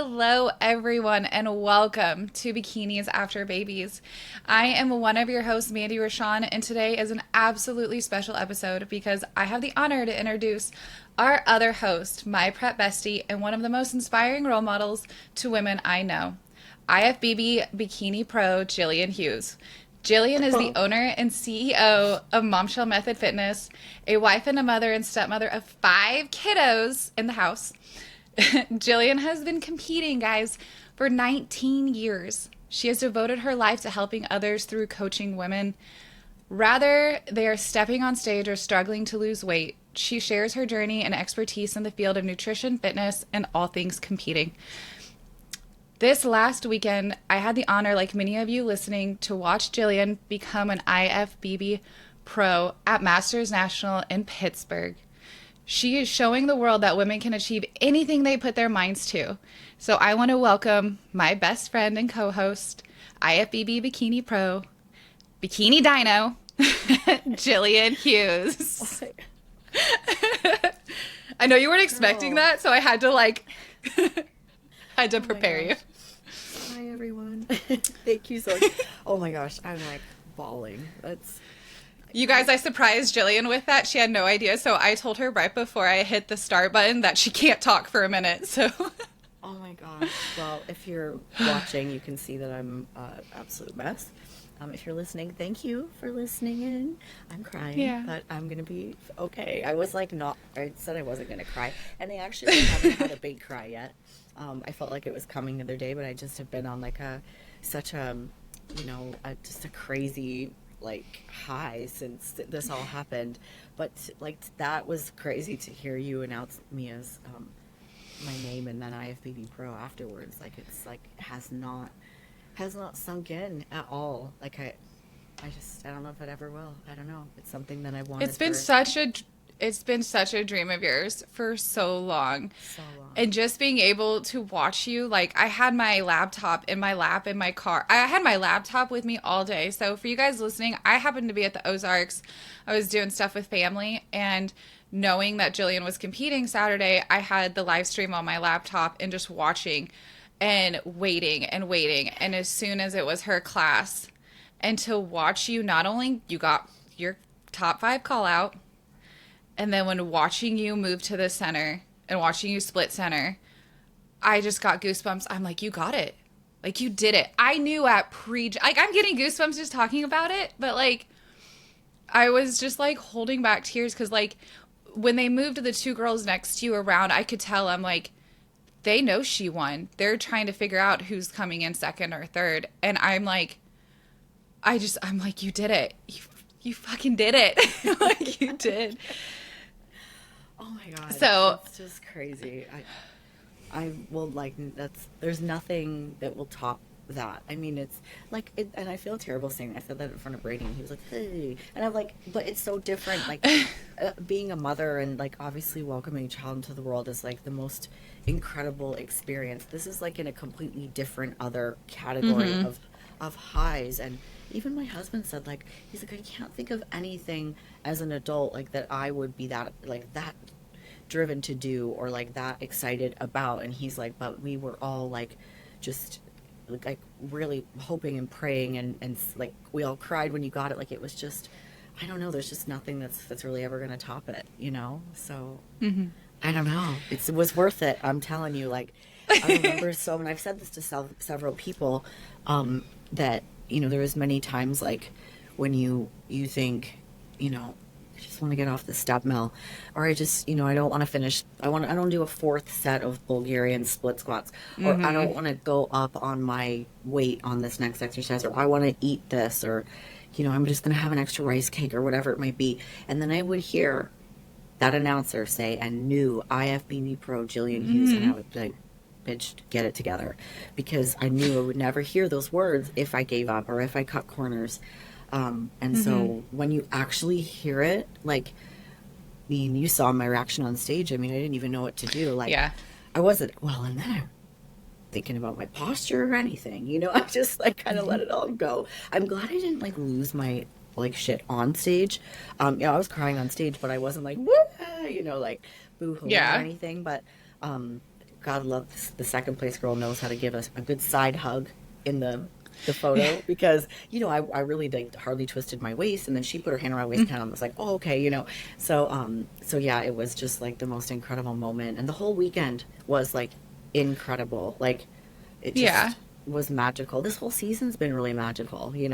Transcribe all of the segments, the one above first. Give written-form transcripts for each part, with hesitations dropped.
Hello, everyone, and welcome to Bikinis After Babies. I am one of your hosts, Mandy Rashawn, and today is an absolutely special episode because I have the honor to introduce our other host, my prep bestie, and one of the most inspiring role models to women I know, IFBB Bikini Pro Gillian Hughes. Gillian is the owner and CEO of Momshell Method Fitness, a wife and a mother and stepmother of 5 kiddos in the house. Gillian has been competing, guys, for 19 years. She has devoted her life to helping others through coaching women. Rather they are stepping on stage or struggling to lose weight, she shares her journey and expertise in the field of nutrition, fitness, and all things competing. This last weekend, I had the honor, like many of you listening, to watch Gillian become an IFBB Pro at Masters National in Pittsburgh. She is showing the world that women can achieve anything they put their minds to. So I want to welcome my best friend and co-host, IFBB Bikini Pro, Bikini Dino, Gillian Hughes. I know you weren't expecting that, so I had to prepare you. Hi everyone. Thank you so much. Oh my gosh, I'm like bawling. You guys, I surprised Gillian with that. She had no idea, so I told her right before I hit the start button that she can't talk for a minute, so. Oh my gosh. Well, if you're watching, you can see that I'm an absolute mess. If you're listening, thank you for listening in. I'm crying, but I'm going to be okay. I said I wasn't going to cry, and I actually haven't had a big cry yet. I felt like it was coming the other day, but I just have been on just a crazy high since this all happened. But that was crazy to hear you announce me as my name and then IFBB Pro afterwards. Has not sunk in at all. I don't know if it ever will. I don't know. It's something that I wanted. It's been such a dream of yours for so long. And just being able to watch you, I had my laptop in my lap in my car. I had my laptop with me all day. So for you guys listening, I happened to be at the Ozarks. I was doing stuff with family, and knowing that Gillian was competing Saturday, I had the live stream on my laptop and just watching and waiting and waiting. And as soon as it was her class, and to watch you, not only you got your top 5 call out, and then when watching you move to the center and watching you split center, I just got goosebumps. I'm like, you got it. You did it. I knew I'm getting goosebumps just talking about it, but I was just holding back tears because when they moved the 2 girls next to you around, I could tell, I'm like, they know she won. They're trying to figure out who's coming in second or third. And I'm like, you did it. You fucking did it. You did. Oh my God. So it's just crazy. I will there's nothing that will top that. I mean, it's and I feel terrible saying that. I said that in front of Brady, and he was like, hey. And I'm like, but it's so different. Being a mother and obviously welcoming a child into the world is the most incredible experience. This is in a completely different other category of highs. And even my husband said he's like, I can't think of anything as an adult that I would be that that driven to do or that excited about. And he's like, but we were all just really hoping and praying, and we all cried when you got it. It was just, I don't know, there's just nothing that's really ever going to top it, so I don't know, it was worth it. I'm telling you, I remember and I've said this to several people, that there was many times when you think, I just want to get off the step mill, or I just, I don't want to finish. I don't do a 4th set of Bulgarian split squats, or I don't want to go up on my weight on this next exercise, or I want to eat this, or, I'm just going to have an extra rice cake or whatever it might be. And then I would hear that announcer say, and new IFBB Pro Gillian Hughes, and I would be like, bitch, get it together, because I knew I would never hear those words if I gave up or if I cut corners. So when you actually hear it, you saw my reaction on stage. I didn't even know what to do. I wasn't, and then I'm thinking about my posture or anything, I just kind of let it all go. I'm glad I didn't lose my shit on stage. I was crying on stage, but I wasn't woo, boo-hoo or anything, but God love this, the second place girl knows how to give us a good side hug in the photo because I really like hardly twisted my waist, and then she put her hand around my waist and I was like, oh, okay, so yeah, it was just like the most incredible moment, and the whole weekend was like incredible. Like it Yeah. just was magical. This whole season's been really magical. It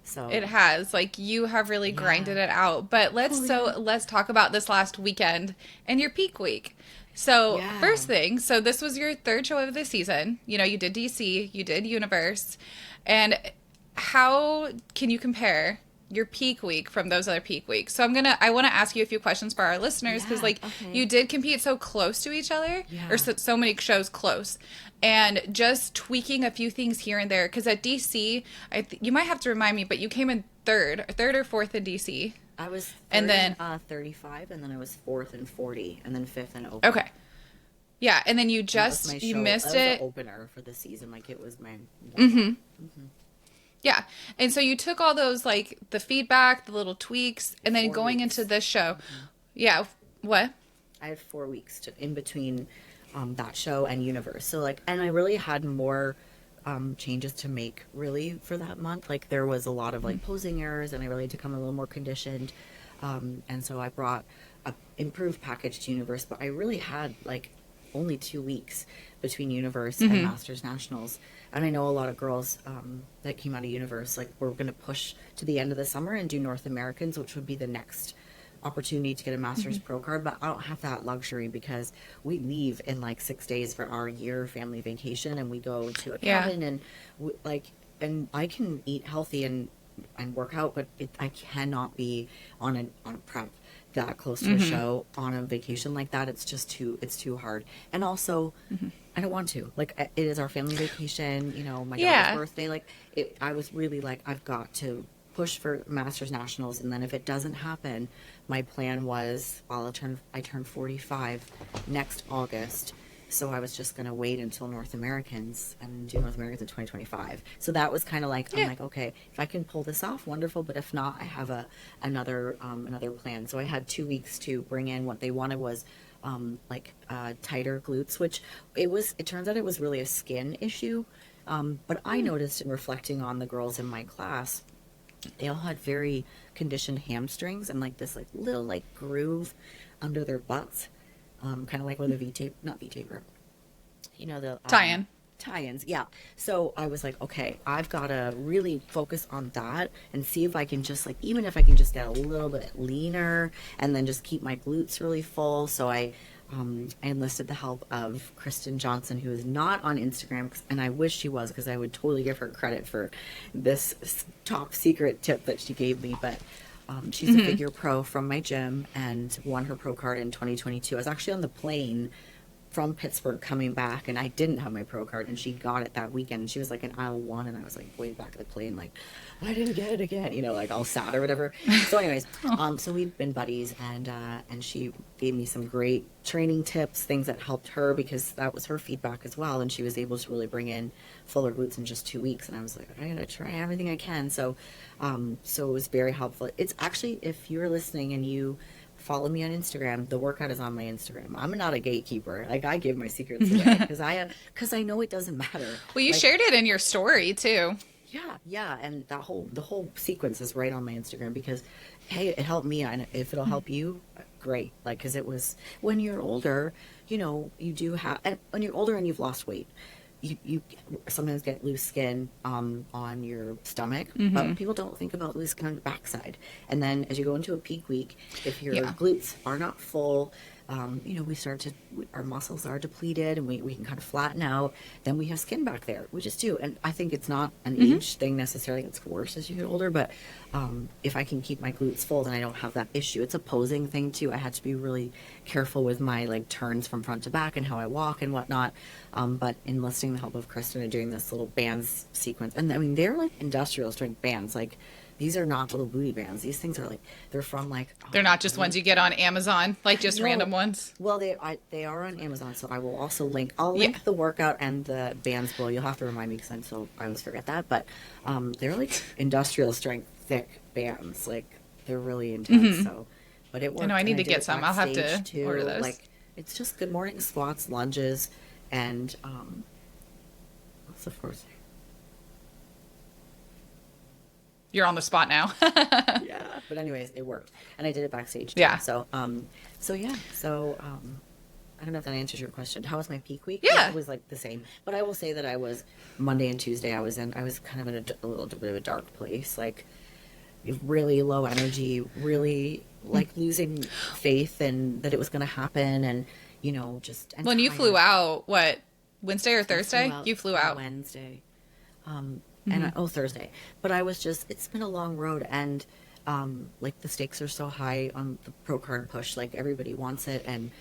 So has. Like you have really yeah. grinded it out. But Oh yeah. let's talk about this last weekend and your peak week. So, Yeah. first thing, so this was your third show of the season. You did DC, you did Universe. And how can you compare your peak week from those other peak weeks? So I want to ask you a few questions for our listeners because Yeah. like Okay. you did compete so close to each other, or Yeah. so many shows close, and just tweaking a few things here and there. Because at DC, you might have to remind me, but you came in third or fourth in DC, I was and third then in 35, and then I was fourth in 40, and then fifth in open. okay, yeah, and then And that was my you show. That missed was the it. opener for the season. Like it was my warm up. Yeah. And so you took all those, like, the feedback, the little tweaks, and then 4 weeks. going into this show. Yeah. What? I had 4 weeks in between that show and Universe. So like, and I really had more changes to make really for that month. Like there was a lot of like posing errors, and I really had to come a little more conditioned. And so I brought a improved package to Universe, but I really had like only 2 weeks between Universe and Masters Nationals. And I know a lot of girls that came out of Universe, like we're going to push to the end of the summer and do North Americans, which would be the next opportunity to get a Masters Pro card. But I don't have that luxury because we leave in like 6 days for our year family vacation, and we go to a Yeah. cabin, and and I can eat healthy and work out, but I cannot be on a prep that close to a show on a vacation like that. It's too hard. And also I don't want to. Like it is our family vacation, my Yeah. daughter's birthday. Like I was really like, I've got to push for Masters Nationals, and then if it doesn't happen, my plan was, well, I turn 45 next August. So I was just going to wait until North Americans and do North Americans in 2025. So that was kind of like, Yeah. I'm like, okay, if I can pull this off, wonderful. But if not, I have another plan. So I had 2 weeks to bring in. What they wanted was tighter glutes, which it turns out it was really a skin issue. But I noticed in reflecting on the girls in my class, they all had very conditioned hamstrings and like this like little like groove under their butts, kind of like where the V-tape, not V-taper, the Tie-in. tie-ins. Yeah. So I was like, okay, I've got to really focus on that and see if I can just like, even if I can just get a little bit leaner and then just keep my glutes really full. So I enlisted the help of Kristen Johnson, who is not on Instagram, and I wish she was because I would totally give her credit for this top secret tip that she gave me. But she's a figure pro from my gym and won her pro card in 2022. I was actually on the plane from Pittsburgh coming back, and I didn't have my pro card, and she got it that weekend. And she was like in aisle 1, and I was like way back of the plane, like I didn't get it again, like all sad or whatever. So anyways, so we've been buddies, and she gave me some great training tips, things that helped her because that was her feedback as well, and she was able to really bring in fuller glutes in just 2 weeks. And I was like, I gotta try everything I can. So it was very helpful. It's actually, if you're listening and you follow me on Instagram, the workout is on my Instagram. I'm not a gatekeeper. Like I give my secrets away because I know it doesn't matter. Well, you Like, shared it in your story too. yeah, and the whole sequence is right on my Instagram because hey, it helped me, and if it'll help you, great. Like because it was when you're older, you do have, and when you're older and you've lost weight, you sometimes get loose skin on your stomach, but people don't think about loose skin on the backside. And then as you go into a peak week, if your Yeah. glutes are not full, our muscles are depleted, and we can kind of flatten out. Then we have skin back there, which is too. And I think it's not an age thing necessarily. It's worse as you get older. But if I can keep my glutes full, then I don't have that issue. It's a posing thing too. I had to be really careful with my like turns from front to back and how I walk and whatnot. But enlisting the help of Kristen and doing this little bands sequence, and I mean they're like industrial strength bands, like. These are not little booty bands. These things are like, they're from like... They're not just ones you get on Amazon, like just No. random ones. Well, they are on Amazon, so I will also link... I'll link the workout and the bands below. You'll have to remind me because I always forget that. But they're like industrial strength, thick bands. Like, they're really intense. So, but it worked. I know, I need and to did get it some. I'll have to backstage, too. order those. Like, it's just good morning squats, lunges, And what's the fourth thing? You're on the spot now. Yeah, but anyways, it worked, and I did it backstage too. Yeah. So yeah, I don't know if that answers your question. How was my peak week? Yeah. It was like the same, but I will say that I was Monday and Tuesday. I was kind of in a little bit of a dark place, like really low energy, really like losing faith and that it was going to happen, and just and When you flew tired. out, what, Wednesday or Thursday? You flew out. Wednesday. Thursday. But I was just, it's been a long road, and like the stakes are so high on the pro card push, like everybody wants it, and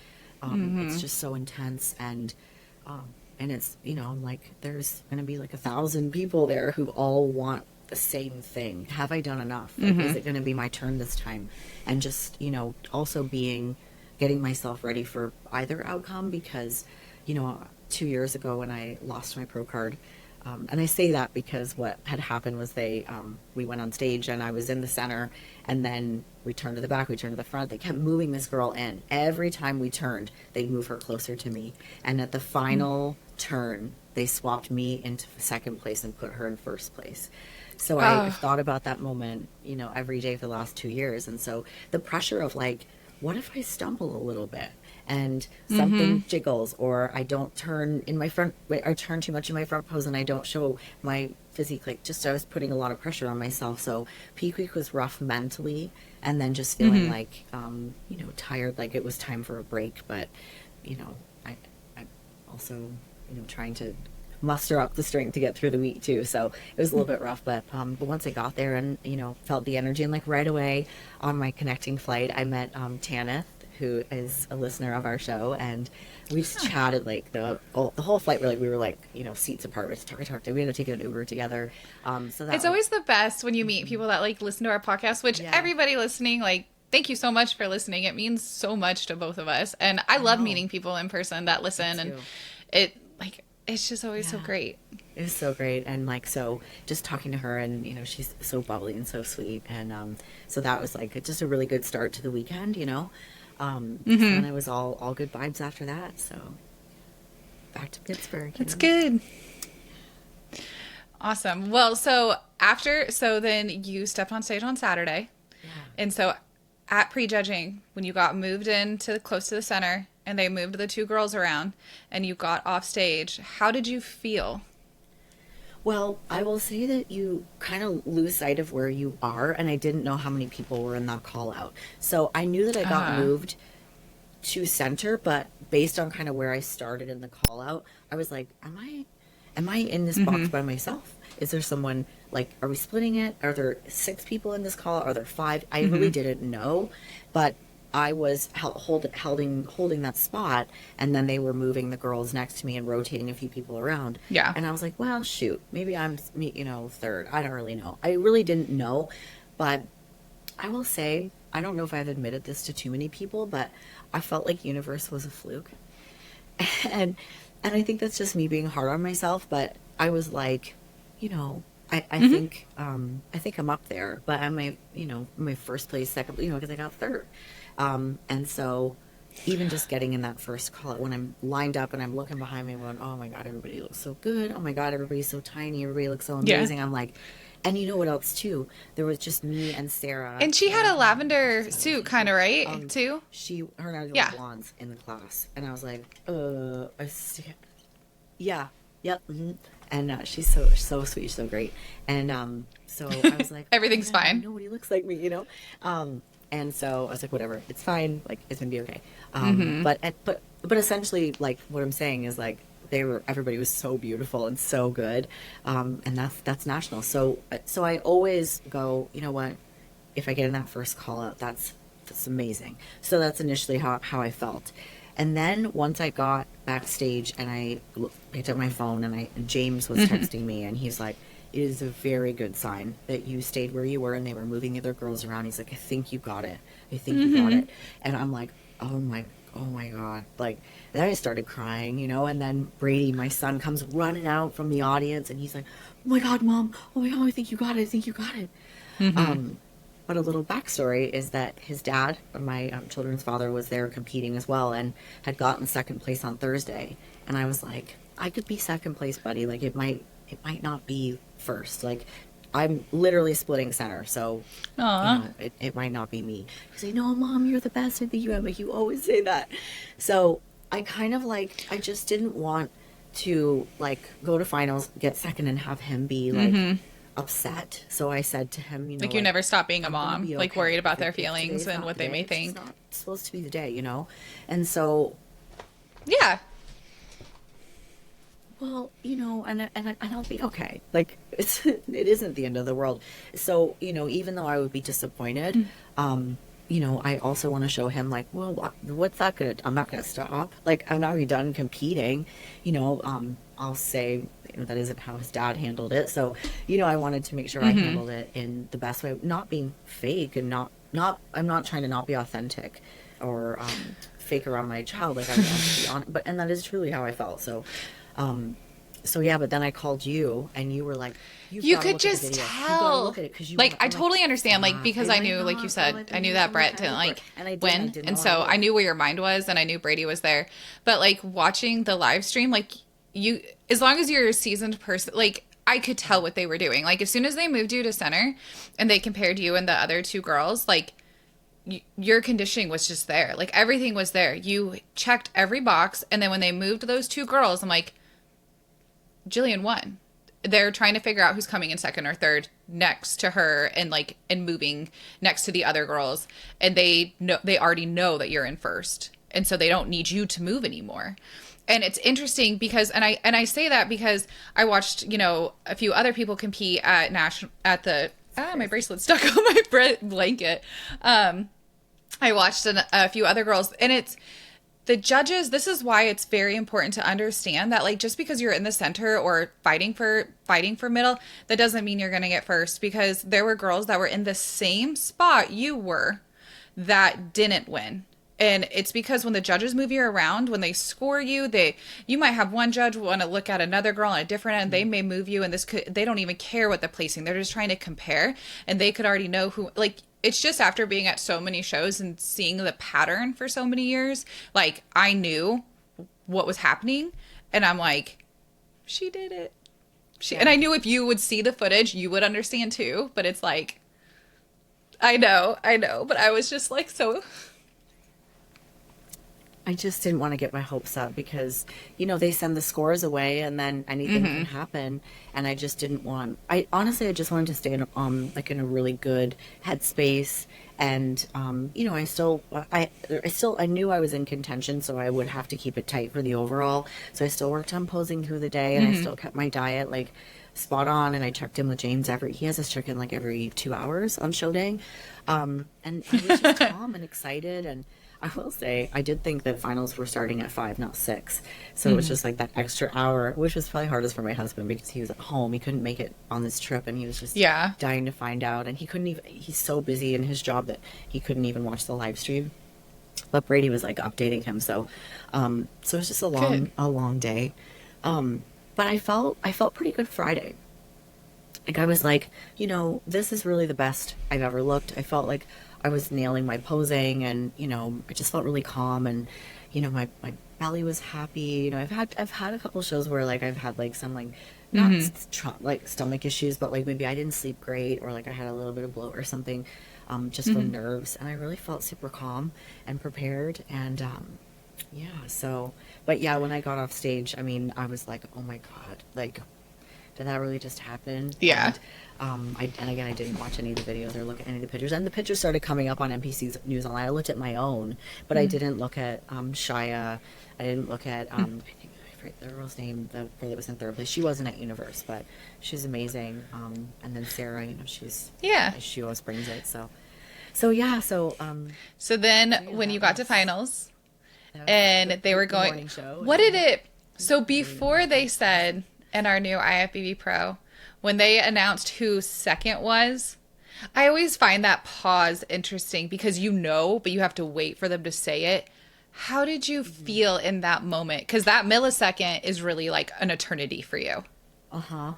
it's just so intense, and it's, like there's going to be like 1,000 people there who all want the same thing. Have I done enough? Like, is it going to be my turn this time? And just, also getting myself ready for either outcome, because, 2 years ago when I lost my pro card, and I say that because what had happened was we went on stage and I was in the center, and then we turned to the back, we turned to the front. They kept moving this girl in. Every time we turned, they'd move her closer to me. And at the final turn, they swapped me into second place and put her in first place. So I thought about that moment, every day for the last 2 years. And so the pressure of like, what if I stumble a little bit and something jiggles, or I don't turn in my front, I turn too much in my front pose and I don't show my physique, like just I was putting a lot of pressure on myself. So peak week was rough mentally, and then just feeling like, tired, like it was time for a break. But, I also, trying to muster up the strength to get through the week too. So it was a little bit rough, but once I got there and, felt the energy, and like right away on my connecting flight, I met Tanith, who is a listener of our show, and we just chatted like the whole flight. We were like, seats apart. We had to take an Uber together. So that It's always the best when you meet people that like listen to our podcast, which everybody listening, like, thank you so much for listening. It means so much to both of us. And I love meeting people in person that listen, and it's just always so great. It was so great. And like, so just talking to her, and, she's so bubbly and so sweet. And so that was like just a really good start to the weekend, and it was all good vibes after that. So back to Pittsburgh. That's good. Awesome. Well, so then you stepped on stage on Saturday. Yeah. And so at prejudging, when you got moved in close to the center and they moved the two girls around and you got off stage, how did you feel? Well, I will say that you kind of lose sight of where you are, and I didn't know how many people were in that call out. So I knew that I got moved to center, but based on kind of where I started in the call out, I was like, am I in this box by myself? Is there someone, like, are we splitting it? Are there 6 people in this call? Are there 5? I really didn't know, but I was holding that spot, and then they were moving the girls next to me and rotating a few people around. Yeah. And I was like, well, shoot, maybe I'm, third. I don't really know. I really didn't know, but I will say, I don't know if I've admitted this to too many people, but I felt like universe was a fluke. And I think that's just me being hard on myself, but I was like, I think I'm up there, but I'm my first place, second, because I got third. And so even just getting in that first call, when I'm lined up and I'm looking behind me going, oh my God, everybody looks so good. Oh my God, everybody's so tiny. Everybody looks so amazing. Yeah. I'm like, and you know what else too? There was just me and Sarah. And she had a lavender suit kind of, right? Too? Her and I were blondes in the class. And I was like, yeah, yep. Mm-hmm. And she's so sweet, so great. And so I was like, everything's fine. Nobody looks like me, And so I was like, whatever, it's fine. Like, it's gonna be okay. But essentially, like, what I'm saying is, like, everybody was so beautiful and so good. And that's national. So I always go, you know what, if I get in that first call out, that's amazing. So that's initially how I felt. And then once I got backstage and I picked up my phone and James was texting me, and he's like, it is a very good sign that you stayed where you were and they were moving the other girls around. He's like, I think you got it. You got it. And I'm like, oh my God. Like, then I started crying, and then Brady, my son, comes running out from the audience and he's like, oh my God, Mom. Oh my God, I think you got it. But a little backstory is that his dad, my children's father, was there competing as well and had gotten second place on Thursday. And I was like, I could be second place, buddy. Like it might not be first. Like I'm literally splitting center, so Aw. it might not be me. You say, no, Mom, you're the best. I think you have. Like you always say that. So I kind of like I just didn't want to like go to finals, get second, and have him be like upset. So I said to him, Like you never stop being a I'm gonna mom, be like okay. worried about If their if feelings today's and not what the they day, may it's just think. not supposed to be the day, And so Yeah. well, and I'll be okay. Like it isn't the end of the world. So, even though I would be disappointed, I also want to show him like, well, what's that gonna? I'm not gonna stop. Like I'm not really done competing. I'll say that isn't how his dad handled it. So, I wanted to make sure I handled it in the best way, not being fake and not. I'm not trying to not be authentic or fake around my child. Like I want to be honest, and that is truly how I felt. So yeah, but then I called you, and you were like, You could just tell. Look at it because Like, I totally understand, like, because I knew, like you said, I knew that Brett didn't, like, win. And so I knew where your mind was, and I knew Brady was there. But, like, watching the live stream, like, as long as you're a seasoned person, like, I could tell what they were doing. Like, as soon as they moved you to center, and they compared you and the other two girls, like, your conditioning was just there. Like, everything was there. You checked every box, and then when they moved those two girls, I'm like, Gillian won. They're trying to figure out who's coming in second or third next to her and moving next to the other girls. And they already know that you're in first. And so they don't need you to move anymore. And it's interesting because, and I say that because I watched, a few other people compete at my bracelet's stuck on my blanket. I watched a few other girls, and it's, the judges, this is why it's very important to understand that, like, just because you're in the center or fighting for middle, that doesn't mean you're going to get first, because there were girls that were in the same spot you were that didn't win. And it's because when the judges move you around, when they score you, you might have one judge want to look at another girl on a different end. They may move you, and they don't even care what the placing. They're just trying to compare, and they could already know who, like, it's just after being at so many shows and seeing the pattern for so many years, like, I knew what was happening, and I'm like, she did it. And I knew if you would see the footage, you would understand too, but it's like, I know, but I was just like, so... I just didn't want to get my hopes up because, they send the scores away and then anything can happen. And I just didn't want, I just wanted to stay in, in a really good headspace. And, I knew I was in contention, so I would have to keep it tight for the overall. So I still worked on posing through the day, and I still kept my diet, like, spot on. And I checked in with James he has us check in, like, every 2 hours on show day. And I was just calm and excited. And I will say, I did think that finals were starting at 5, not 6. So it was just like that extra hour, which was probably hardest for my husband because he was at home. He couldn't make it on this trip, and he was just dying to find out. And he's so busy in his job that he couldn't even watch the live stream. But Brady was like updating him. So it was just a long day. But I felt pretty good Friday. Like I was like, this is really the best I've ever looked. I felt like I was nailing my posing, and I just felt really calm, and my belly was happy. I've had a couple shows where like I've had like some like not like stomach issues, but like maybe I didn't sleep great, or like I had a little bit of bloat or something, just from nerves, and I really felt super calm and prepared, and but when I got off stage, I mean, I was like, oh my god, like, did that really just happen? Yeah. And again, I didn't watch any of the videos or look at any of the pictures. And the pictures started coming up on NPC's News Online. I looked at my own, but I didn't look at Shia. I didn't look at I forget the girl's name, the girl that was in third place. She wasn't at Universe, but she's amazing. And then Sarah, she always brings it. So then when you got to finals, and they were going, what did it? So before they said in our new IFBB Pro, when they announced who second was, I always find that pause interesting because but you have to wait for them to say it. How did you feel in that moment? Because that millisecond is really like an eternity for you. Uh-huh.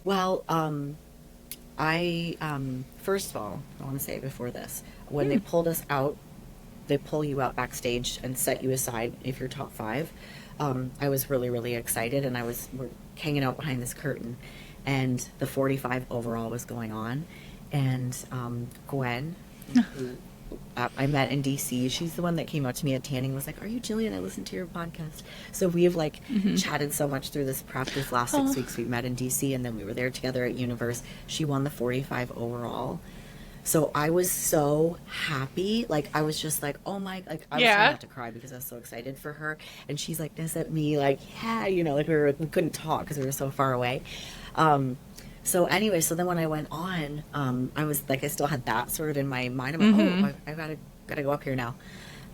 Well, I first of all, I want to say before this, when they pulled us out they pull you out backstage and set you aside if you're top 5. I was really, really excited, and we're hanging out behind this curtain, and the 45 overall was going on, and Gwen, who I met in DC, she's the one that came out to me at tanning, was like, "Are you Gillian? I listened to your podcast." So we have like chatted so much through this prep. This last 6 weeks we met in DC, and then we were there together at Universe. She won the 45 overall. So I was so happy. Like, I was just like, oh my, like, I was trying not to cry because I was so excited for her. And she's like this at me, like, yeah, you know, like we couldn't talk because we were so far away. So anyway, so then when I went on, I was like, I still had that sort of in my mind. I'm like, oh, I gotta go up here now.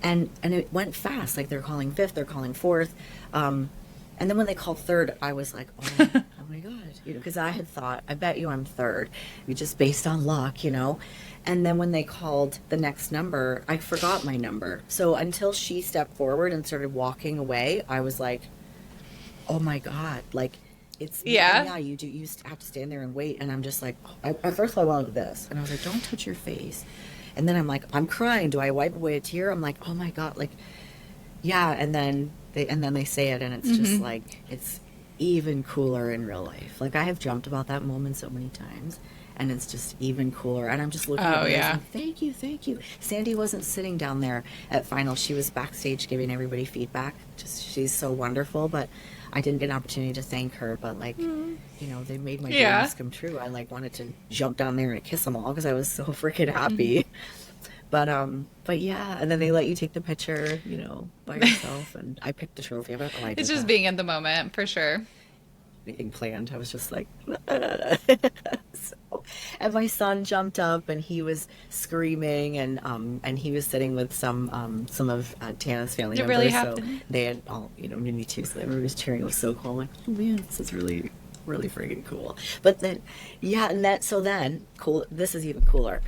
And it went fast. Like, they're calling 5th, they're calling 4th. And then when they called 3rd, I was like, oh my God, you know, because I had thought, I bet you I'm 3rd, just based on luck, you know. And then when they called the next number, I forgot my number. So until she stepped forward and started walking away, I was like, oh my God, like, it's, you have to stand there and wait. And I'm just like, at first I wanted this, and I was like, don't touch your face. And then I'm like, I'm crying. Do I wipe away a tear? I'm like, oh my God, like, yeah. And then they say it, and it's just like, it's even cooler in real life. Like, I have dreamt about that moment so many times, and it's just even cooler. And I'm just looking at it, like, thank you. Sandy wasn't sitting down there at finals. She was backstage giving everybody feedback. She's so wonderful, but I didn't get an opportunity to thank her. But, like, you know, they made my dreams come true. I, like, wanted to jump down there and kiss them all because I was so freaking happy. But yeah, and then they let you take the picture, you know, by yourself, and I picked the trophy. I don't know why I did It's just that. being in the moment, for sure. Anything planned. I was just like, so, and my son jumped up, and he was screaming, and he was sitting with some of Tana's family It members. really so happened. they had all, you know, me too. So everyone was cheering. It was so cool. I'm like, oh man, this is really, really freaking cool. But then, yeah, and then cool. This is even cooler.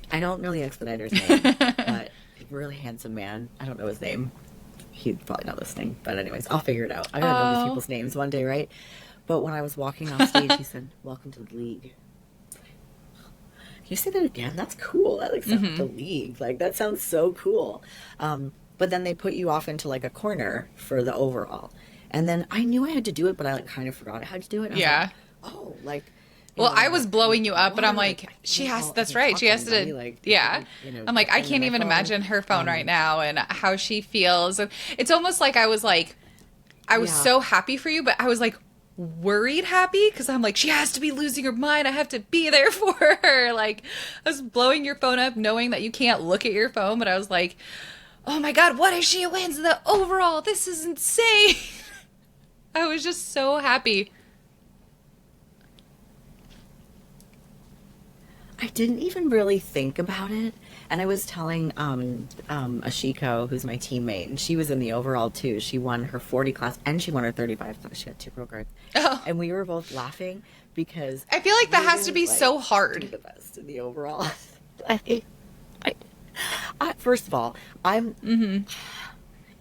I don't know the expediter's name, but a really handsome man. I don't know his name. He's probably not listening. But anyways, I'll figure it out. I gotta know these people's names one day, right? But when I was walking off stage, he said, "Welcome to the league." Can you say that again? That's cool. That, like, sounds the league. Like, that sounds so cool. But then they put you off into, like, a corner for the overall. And then I knew I had to do it, but I, like, kind of forgot I had to do it. And I was like, oh, like... Well, I was blowing you up, but I'm like, she has, that's right. She has to, I'm like, I can't even imagine her phone right now and how she feels. And it's almost like I was so happy for you, but I was like worried happy because I'm like, she has to be losing her mind. I have to be there for her. Like, I was blowing your phone up knowing that you can't look at your phone, but I was like, oh my God, what if she wins the overall? This is insane. I was just so happy. I didn't even really think about it. And I was telling Ashiko, who's my teammate, and she was in the overall too. She won her 40 class and she won her 35 class. She got 2 pro cards. Oh. And we were both laughing because I feel like that has to be so hard. Do the best in the overall. First of all,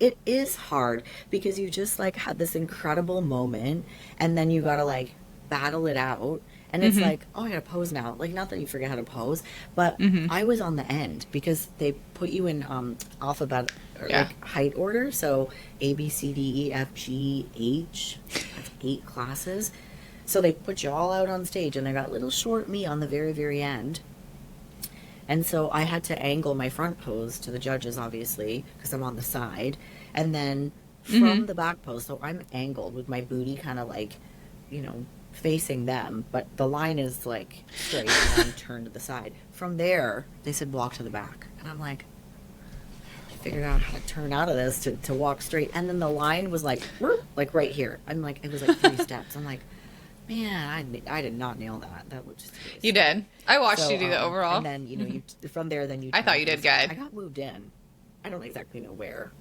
it is hard because you just like had this incredible moment, and then you gotta like battle it out. And it's like, oh, I gotta pose now. Like, not that you forget how to pose, but I was on the end because they put you in alphabet or like height order. So A, B, C, D, E, F, G, H. That's 8 classes. So they put you all out on stage, and they got little short me on the very, very end. And so I had to angle my front pose to the judges, obviously, because I'm on the side. And then from the back pose, so I'm angled with my booty kind of like, you know, facing them, but the line is like straight and then turn to the side. From there, they said walk to the back, and I'm like, I figured out how to turn out of this to walk straight, and then the line was like right here. I'm like, it was like 3 steps. I'm like, man, I did not nail that. That was just crazy. You did. I watched you do the overall, and then you know you from there then you. I thought you did good. I got moved in. I don't exactly know where.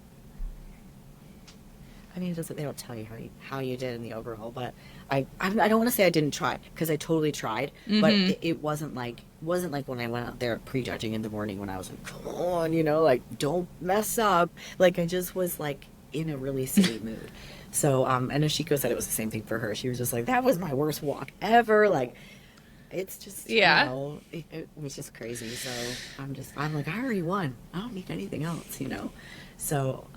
I mean, they don't tell you how you did in the overall, but I don't want to say I didn't try because I totally tried, but it wasn't like when I went out there prejudging in the morning when I was like, come on, you know, like don't mess up. Like I just was like in a really silly mood. So and Ashiko said it was the same thing for her. She was just like, that was my worst walk ever. Like it's just, Yeah. it was just crazy. So I'm like, I already won. I don't need anything else, So,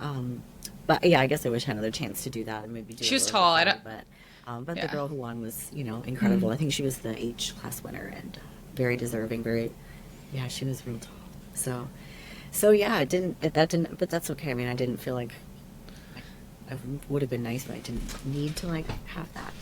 but yeah, I guess I wish I had another chance to do that and maybe do She it a was little tall. bit I better. don't. But the Yeah. girl who won was, incredible. I think she was the H class winner and very deserving. Yeah, she was real tall. So yeah, but that's okay. I mean, I didn't feel like it would have been nice, but I didn't need to like have that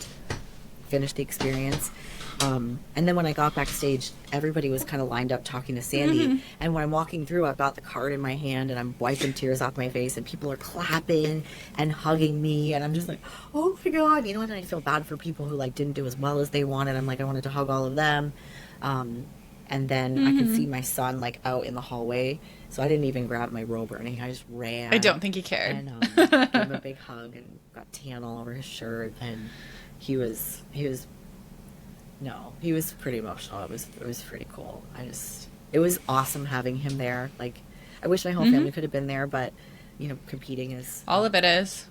finish the experience. And then when I got backstage, everybody was kind of lined up talking to Sandy. And when I'm walking through, I've got the card in my hand and I'm wiping tears off my face, and people are clapping and hugging me. And I'm just like, oh my God, and I feel bad for people who like didn't do as well as they wanted. I'm like, I wanted to hug all of them. And then I could see my son like out in the hallway. So I didn't even grab my robe or anything. I just ran. I don't think he cared. And gave him a big hug and got tan all over his shirt. And he was pretty emotional. It was pretty cool. It was awesome having him there. Like, I wish my whole family could have been there, but competing is All of it is.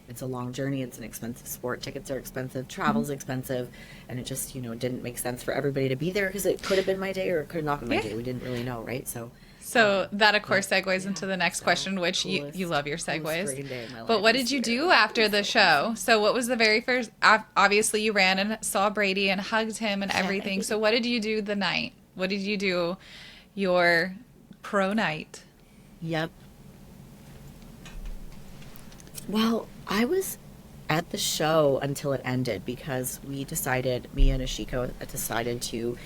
it's a long journey. It's an expensive sport. Tickets are expensive. Travel's expensive. And it just, it didn't make sense for everybody to be there because it could have been my day or it could have not been my day. We didn't really know, right? So that, of course, segues into the next question, which you love your segues. But what did you do after the show? So what was the very first? Obviously, you ran and saw Brady and hugged him and everything. So what did you do the night? What did you do your pro night? Yep. Well, I was at the show until it ended because me and Ashiko decided to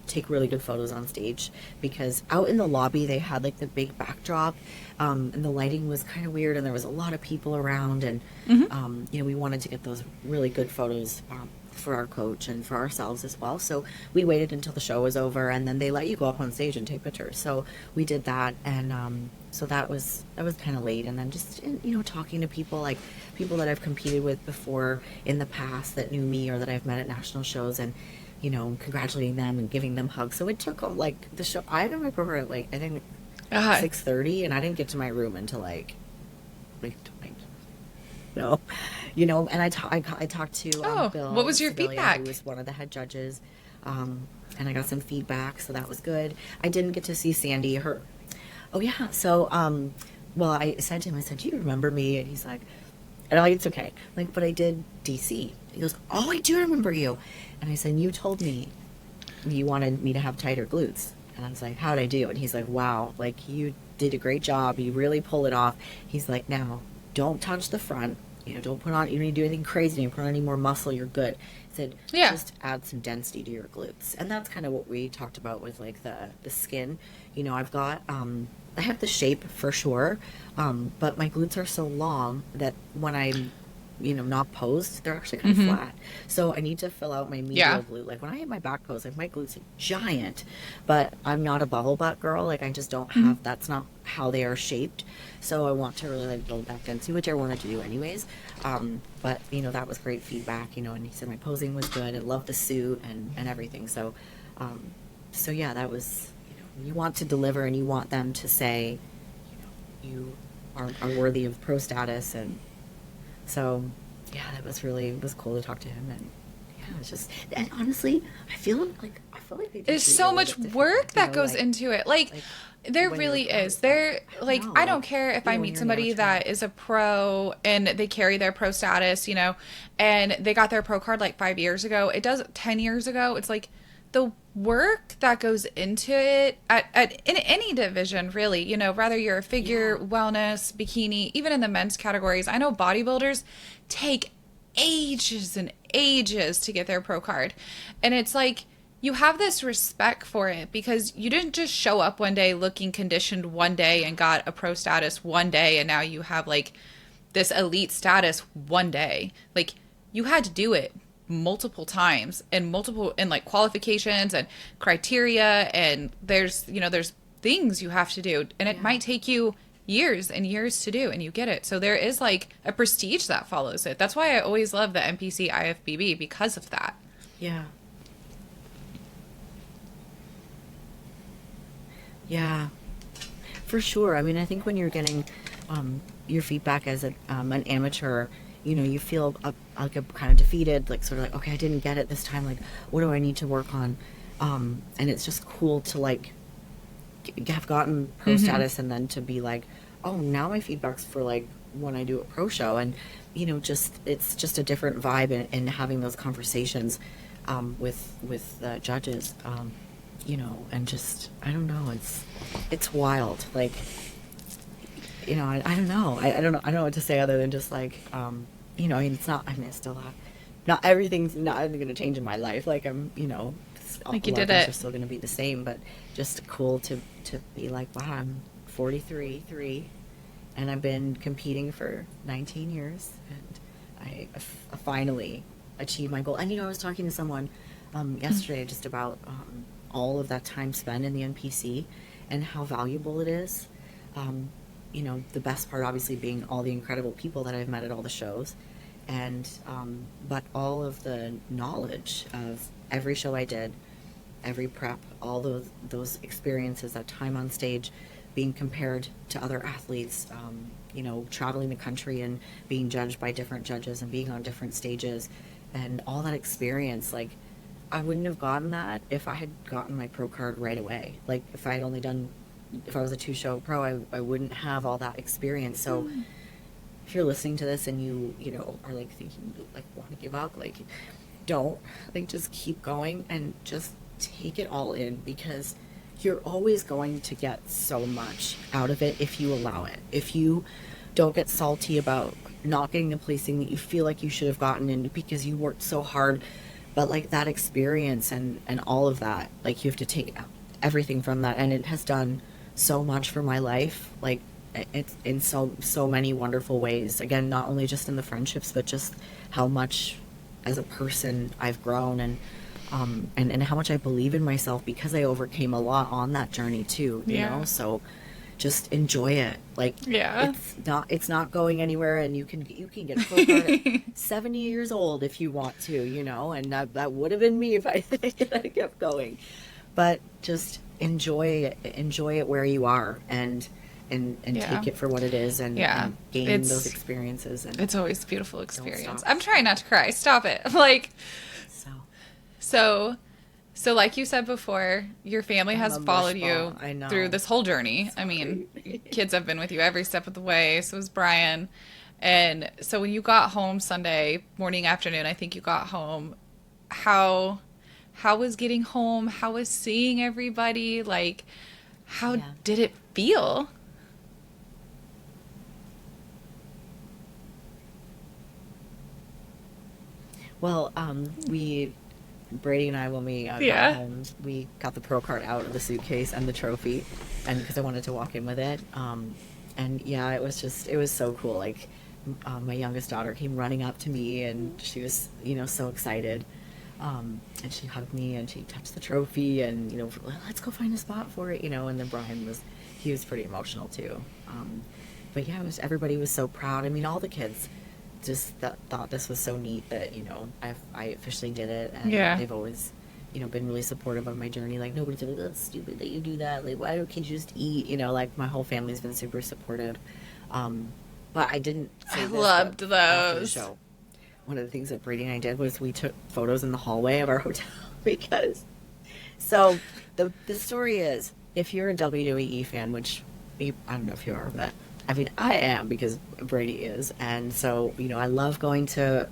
take really good photos on stage, because out in the lobby they had like the big backdrop, and the lighting was kind of weird and there was a lot of people around, and we wanted to get those really good photos for our coach and for ourselves as well. So we waited until the show was over, and then they let you go up on stage and take pictures. So we did that, and so that was kind of late. And then just talking to people, like people that I've competed with before in the past that knew me or that I've met at national shows, and congratulating them and giving them hugs. So it took like the show. I had my program at like I think 6:30, and I didn't get to my room until like no, and I talked to Bill. What was your Sevilla, feedback? Who was one of the head judges, and I got some feedback, so that was good. I didn't get to see Sandy. Oh yeah. So well, I said to him, I said, "Do you remember me?" And he's like, "And it's okay." Like, but I did DC. He goes, "Oh, I do remember you." And I said, "You told me you wanted me to have tighter glutes." And I was like, "How'd I do?" And he's like, "Wow, like you did a great job. You really pull it off." He's like, "Now, don't touch the front. Don't put on, you don't need to do anything crazy. Don't put on any more muscle. You're good." He said, "Just add some density to your glutes." And that's kind of what we talked about with like the skin. I've got, I have the shape for sure, but my glutes are so long that when I'm not posed, they're actually kind of flat. So I need to fill out my medial glute. Like when I have my back pose, like my glutes are giant, but I'm not a bubble butt girl. Like I just don't have, that's not how they are shaped. So I want to really like build that density, which I wanted to do anyways. But that was great feedback, and he said my posing was good. I loved the suit and everything. So, so yeah, that was, you want to deliver and you want them to say, you are worthy of pro status. And so, yeah, it was cool to talk to him, and yeah, it was just, and honestly, I feel like they There's so much work that goes into it. Like there really is. There, like, I don't care if I meet somebody that is a pro and they carry their pro status, and they got their pro card like 5 years ago. It does 10 years ago. It's like the work that goes into it in any division, really, whether you're a figure, wellness, bikini, even in the men's categories. I know bodybuilders take ages and ages to get their pro card. And it's like, you have this respect for it because you didn't just show up one day looking conditioned one day and got a pro status one day, and now you have like this elite status one day. Like, you had to do it multiple times and like qualifications and criteria, and there's things you have to do, and it might take you years and years to do, and you get it. So there is like a prestige that follows it. That's why I always love the NPC IFBB, because of that. Yeah, for sure. I mean, I think when you're getting your feedback as an amateur, you feel like a kind of defeated, like sort of like, okay, I didn't get it this time. Like, what do I need to work on? And it's just cool to like have gotten pro status and then to be like, oh, now my feedback's for like when I do a pro show, and it's just a different vibe in having those conversations with judges, and just I don't know, it's wild, like I don't know, I don't know what to say other than just like it's not, I mean, it's still not everything's not going to change in my life, like I'm like you did things it. are still going to be the same, but just cool to be like, wow, I'm 43 and I've been competing for 19 years and I finally achieved my goal. And I was talking to someone yesterday just about all of that time spent in the NPC and how valuable it is. The best part obviously being all the incredible people that I've met at all the shows, and but all of the knowledge of every show I did, every prep, all those experiences, that time on stage, being compared to other athletes, traveling the country and being judged by different judges and being on different stages, and all that experience, like I wouldn't have gotten that if I had gotten my pro card right away. Like if I was a 2-show pro, I wouldn't have all that experience. So if you're listening to this and you are like thinking like want to give up, like don't, like just keep going and just take it all in, because you're always going to get so much out of it if you allow it. If you don't get salty about not getting the placing that you feel like you should have gotten in because you worked so hard, but like that experience and all of that, like you have to take everything from that, and it has done so much for my life, like it's in so many wonderful ways. Again, not only just in the friendships, but just how much as a person I've grown, and how much I believe in myself because I overcame a lot on that journey too, you know? So just enjoy it. Like, it's not going anywhere, and you can get a pro card at 70 years old if you want to, and that would have been me if I kept going. But just enjoy it where you are, and take it for what it is, and gain those experiences. And it's always a beautiful experience. I'm trying not to cry. Stop it. Like, so like you said before, your family has followed you through this whole journey. I mean, kids have been with you every step of the way. So was Brian. And so when you got home Sunday morning, afternoon, I think you got home, how was getting home? How was seeing everybody? Like, how did it feel? Well, Brady and I, when we got home, we got the pro card out of the suitcase and the trophy, and because I wanted to walk in with it. It was so cool. Like, my youngest daughter came running up to me, and she was, so excited. And she hugged me and she touched the trophy, and, let's go find a spot for it, and then Brian was pretty emotional too. But yeah, everybody was so proud. I mean, all the kids just thought this was so neat that, I officially did it, and they've always, been really supportive of my journey. Like, nobody's like, that's stupid that you do that. Like, why can't you just eat? Like, my whole family's been super supportive. But I didn't say I loved those. After the show, one of the things that Brady and I did was we took photos in the hallway of our hotel because, so the story is, if you're a WWE fan, which I don't know if you are, but I mean, I am, because Brady is. And so, I love going to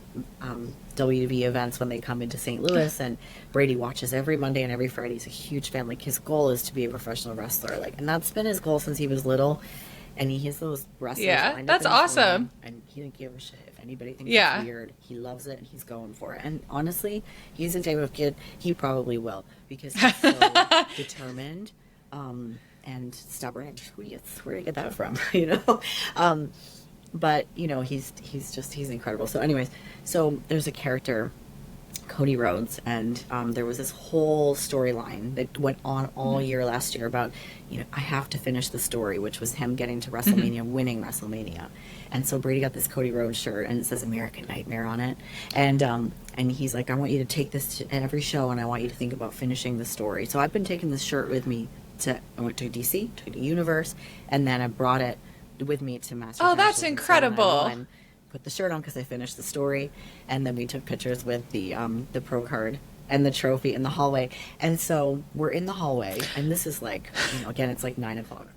WWE events when they come into St. Louis, and Brady watches every Monday and every Friday. He's a huge fan. Like, his goal is to be a professional wrestler. Like, and that's been his goal since he was little. And he has those wrestlers. Yeah, that's awesome. And he didn't give a shit if anybody thinks it's weird. He loves it, and he's going for it. And honestly, he's a type of kid, he probably will, because he's so determined. And stubborn. Where do you get that from? But he's incredible. So anyways, so there's a character, Cody Rhodes, and there was this whole storyline that went on all year last year about, I have to finish the story, which was him getting to WrestleMania, winning WrestleMania. And so Brady got this Cody Rhodes shirt, and it says American Nightmare on it. And he's like, I want you to take this to every show, and I want you to think about finishing the story. So I've been taking this shirt with me. I went to DC, to the Universe, and then I brought it with me to Masters. Oh, that's incredible! put the shirt on because I finished the story, and then we took pictures with the pro card and the trophy in the hallway. And so we're in the hallway, and this is like, again, it's like 9 o'clock.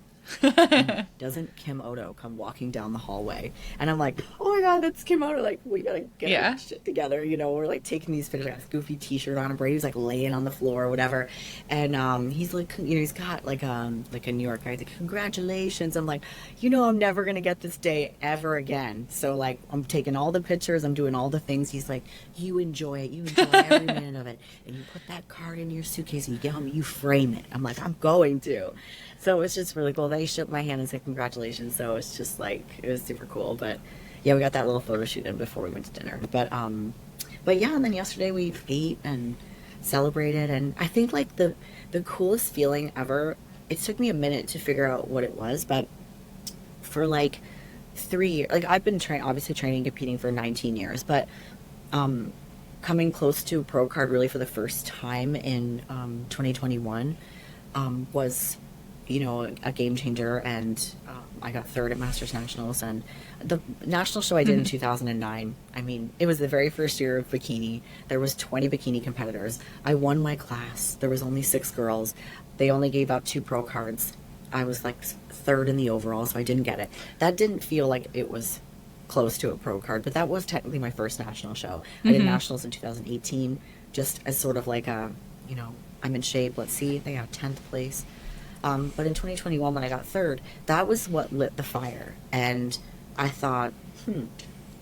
And doesn't Kim Odo come walking down the hallway, and I'm like, oh my god, that's Kim Odo, like, we gotta get our shit together, we're like taking these pictures. I got this goofy t-shirt on, and Brady's like laying on the floor or whatever, and he's like, he's got like a New York guy, he's like, congratulations. I'm like, I'm never gonna get this day ever again, so like I'm taking all the pictures, I'm doing all the things. He's like, you enjoy it, you enjoy every minute of it, and you put that card in your suitcase and you get home, you frame it. I'm like, I'm going to. So it's just really cool. They shook my hand and said congratulations. So it's just like, it was super cool. But yeah, we got that little photo shoot in before we went to dinner. But yeah, and then yesterday we ate and celebrated. And I think like the coolest feeling ever, it took me a minute to figure out what it was, but for like 3 years, like I've been obviously training and competing for 19 years, but coming close to a pro card really for the first time in 2021 was a game changer. And I got third at Masters Nationals, and the national show I did in 2009, I mean, it was the very first year of bikini. There was 20 bikini competitors. I won my class. There was only 6 girls. They only gave out 2 pro cards. I was like third in the overall, so I didn't get it. That didn't feel like it was close to a pro card, but that was technically my first national show. I did nationals in 2018 just as sort of like a, I'm in shape, let's see. They got 10th place. But in 2021, when I got third, that was what lit the fire. And I thought,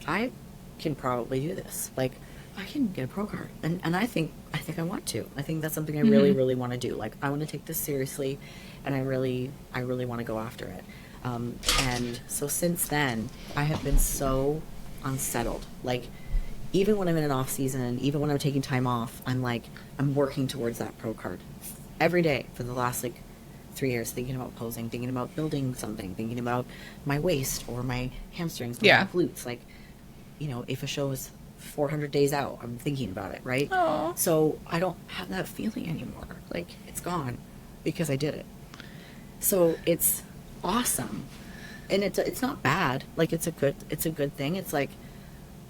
I can probably do this. Like, I can get a pro card. And I think I want to. I think that's something I really, really want to do. Like, I want to take this seriously, and I really want to go after it. And so since then, I have been so unsettled. Like, even when I'm in an off season, even when I'm taking time off, I'm working towards that pro card every day for the last 3 years, thinking about posing, thinking about building something, thinking about my waist or my hamstrings or my glutes. Like, if a show is 400 days out, I'm thinking about it, right? Aww. So I don't have that feeling anymore. Like, it's gone because I did it. So it's awesome, and it's not bad. Like, it's a good thing. It's like,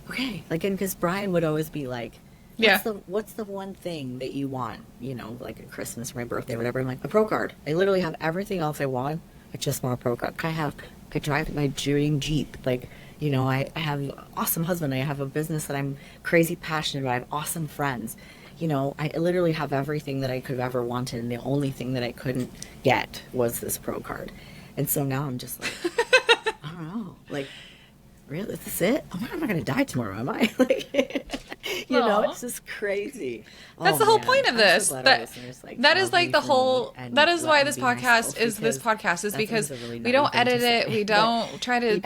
okay, like, and because Brian would always be like, what's the one thing that you want, like at Christmas or my birthday or whatever? I'm like, a pro card. I literally have everything else I want. I just want a pro card. I drive my dream Jeep. Like, I have an awesome husband. I have a business that I'm crazy passionate about. I have awesome friends. I literally have everything that I could have ever wanted, and the only thing that I couldn't get was this pro card. And so now I'm just like, I don't know, like, really, is this it? I'm not going to die tomorrow, am I? Like, it's just crazy. That's the whole point of this. So that is like the whole, that is why this podcast is because we don't edit it. We don't try to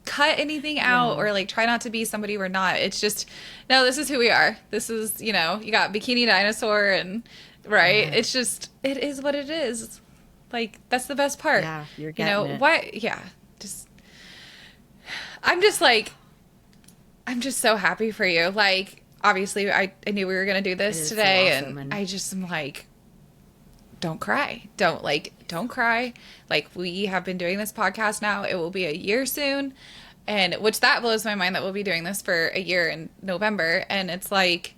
cut anything out or like try not to be somebody we're not. It's just, no, this is who we are. This is, you got Bikini Dinosaur and, right? Yeah. It's just, it is what it is. Like, that's the best part. Yeah, you're getting it. Why? Yeah, just, I'm just so happy for you. Like, obviously, I knew we were going to do this today, so awesome, and I just am like, don't cry. Don't cry. Like, we have been doing this podcast now. It will be a year soon, and which that blows my mind that we'll be doing this for a year in November. And it's like,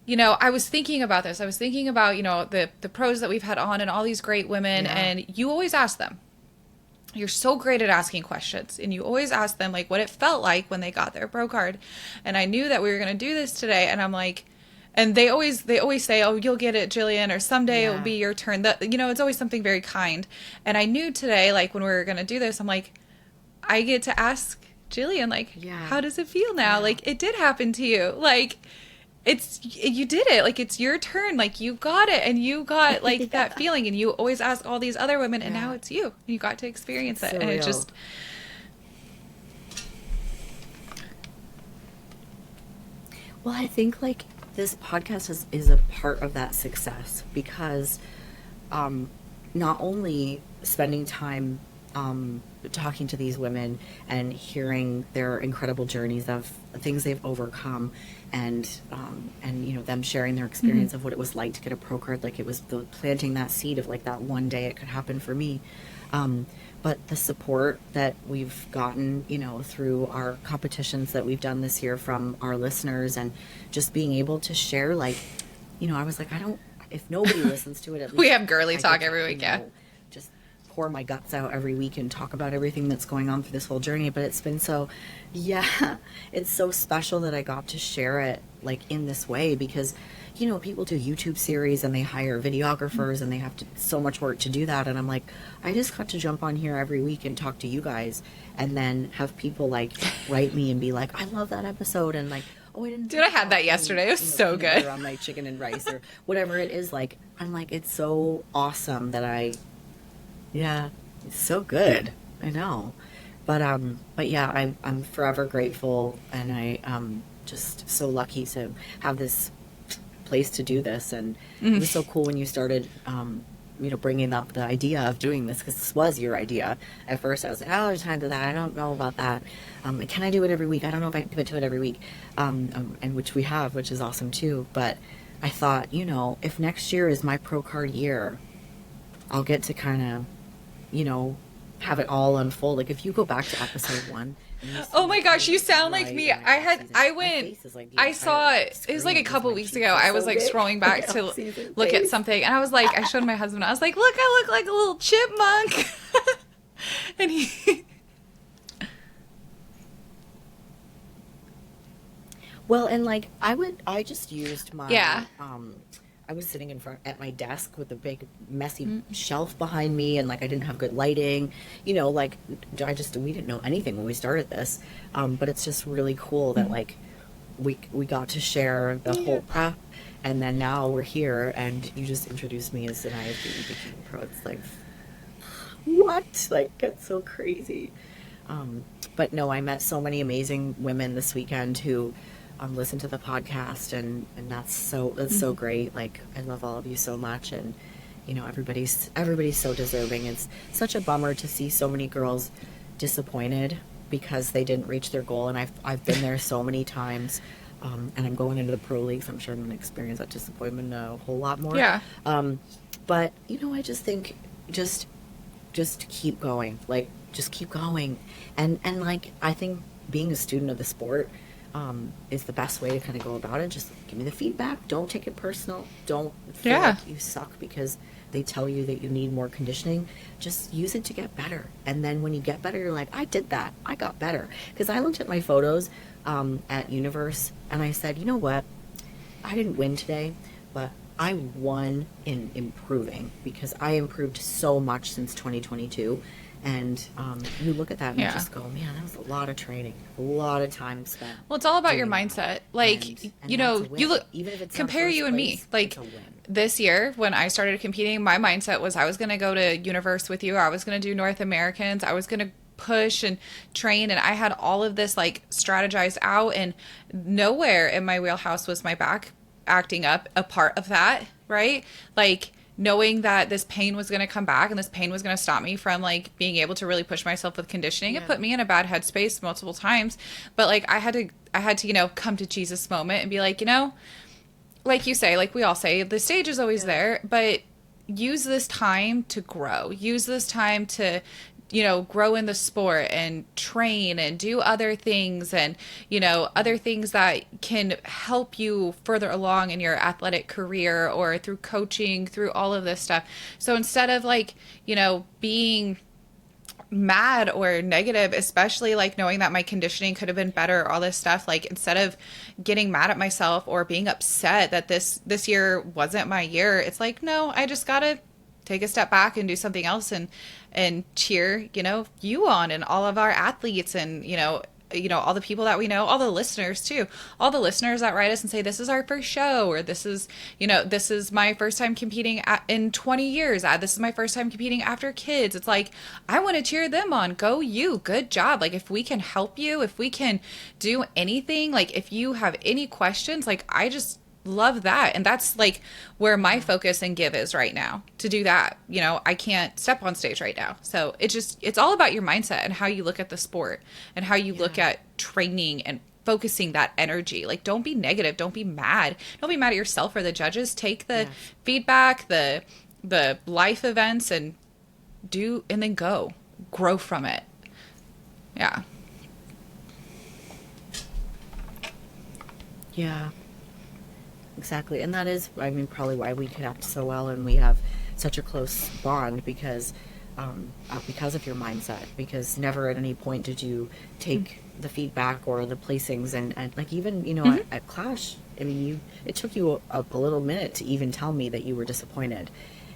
I was thinking about this. I was thinking about, the pros that we've had on and all these great women, and you always ask them. You're so great at asking questions, and you always ask them like what it felt like when they got their pro card. And I knew that we were going to do this today, and I'm like, and they always say, oh, you'll get it, Gillian, or someday it will be your turn. That, it's always something very kind. And I knew today, like when we were going to do this, I'm like, I get to ask Gillian, like, how does it feel now? Like, it did happen to you. Like, you did it. Like, it's your turn. Like, you got it, and you got like that feeling, and you always ask all these other women, and now it's you. You got to experience it, and it just. Well, I think like this podcast is a part of that success because, not only spending time talking to these women and hearing their incredible journeys of things they've overcome, and them sharing their experience of what it was like to get a pro card, like it was planting that seed of like that one day it could happen for me. but the support that we've gotten, you know, through our competitions that we've done this year from our listeners, and just being able to share, like, you know, I was like, I don't, if nobody listens to it, at least We have girly I talk get to, every week, you yeah. know, just pour my guts out every week and talk about everything that's going on through this whole journey. But it's been so, yeah, it's so special that I got to share it like in this way, because, you know, people do YouTube series and they hire videographers and they have to so much work to do that. And I'm like, I just got to jump on here every week and talk to you guys, and then have people like write me and be like, I love that episode, and like, oh, I didn't. Dude, I had that yesterday. It was so peanut good. butter on my chicken and rice or whatever it is. Like, I'm like, it's so awesome that yeah, it's so good. I know. But yeah, I'm forever grateful, and just so lucky to have this place to do this. And it was so cool when you started, you know, bringing up the idea of doing this, because this was your idea. At first I was like, oh, there's time to that, I don't know about that. Can I do it every week? I don't know if I can commit to it every week. And which we have, which is awesome too. But I thought, you know, if next year is my pro card year, I'll get to kind of, you know, have it all unfold. Like, if you go back to episode 1. Oh my gosh, you sound like me. I saw it. It was like a couple weeks ago. I was like scrolling back to look at something, and I was like, I showed my husband. I was like, look, I look like a little chipmunk. And he. Well, and like I just used my Yeah. I was sitting in front at my desk with a big messy shelf behind me, and like I didn't have good lighting, you know, like we didn't know anything when we started this, but it's just really cool that like we got to share the whole prep, and then now we're here, and you just introduced me as an IFBB Pro. It's like, what? Like, it's so crazy. But no, I met so many amazing women this weekend who listen to the podcast, and that's so great. Like, I love all of you so much, and you know, everybody's so deserving. It's such a bummer to see so many girls disappointed because they didn't reach their goal, and I've been there so many times, and I'm going into the pro leagues. I'm sure I'm going to experience that disappointment a whole lot more. Yeah. But you know, I just think just keep going. Like, just keep going, and like, I think being a student of the sport is the best way to kind of go about it. Just give me the feedback. Don't take it personal. Don't feel like you suck because they tell you that you need more conditioning. Just use it to get better. And then when you get better, you're like, I did that. I got better. Because I looked at my photos at Universe, and I said, you know what? I didn't win today, but I won in improving, because I improved so much since 2022. And you look at that and you just go, man, that was a lot of training, a lot of time spent. Well, it's all about your mindset. Like, and you know, you look, even if it's compare you and me. Like, this year when I started competing, my mindset was I was going to go to Universe with you. I was going to do North Americans. I was going to push and train. And I had all of this like strategized out, and nowhere in my wheelhouse was my back acting up a part of that. Right. Like, knowing that this pain was going to come back, and this pain was going to stop me from like being able to really push myself with conditioning. It put me in a bad headspace multiple times, but like I had to, you know, come to Jesus moment and be like, you know, like you say, like we all say, the stage is always there, but use this time to grow. Use this time to, you know, grow in the sport and train and do other things, and, you know, other things that can help you further along in your athletic career, or through coaching, through all of this stuff. So instead of like, you know, being mad or negative, especially like knowing that my conditioning could have been better, all this stuff, like instead of getting mad at myself or being upset that this year wasn't my year, it's like, no, I just gotta take a step back and do something else, and cheer, you know, you on, and all of our athletes, and you know, all the people that we know, all the listeners too, all the listeners that write us and say, this is our first show, or this is, you know, this is my first time competing in 20 years. This is my first time competing after kids. It's like, I want to cheer them on. Go you. Good job. Like, if we can help you, if we can do anything, like if you have any questions, like I just love that. And that's like where my focus and give is right now, to do that. You know, I can't step on stage right now, so it's all about your mindset and how you look at the sport, and how you look at training, and focusing that energy. Like, don't be negative, don't be mad at yourself or the judges. Take the feedback, the life events, and then go. grow from it. Yeah. Yeah, exactly. And that is, I mean, probably why we connect so well and we have such a close bond because of your mindset. Because never at any point did you take the feedback or the placings and like even, you know, at Clash, I mean, it took you a little minute to even tell me that you were disappointed.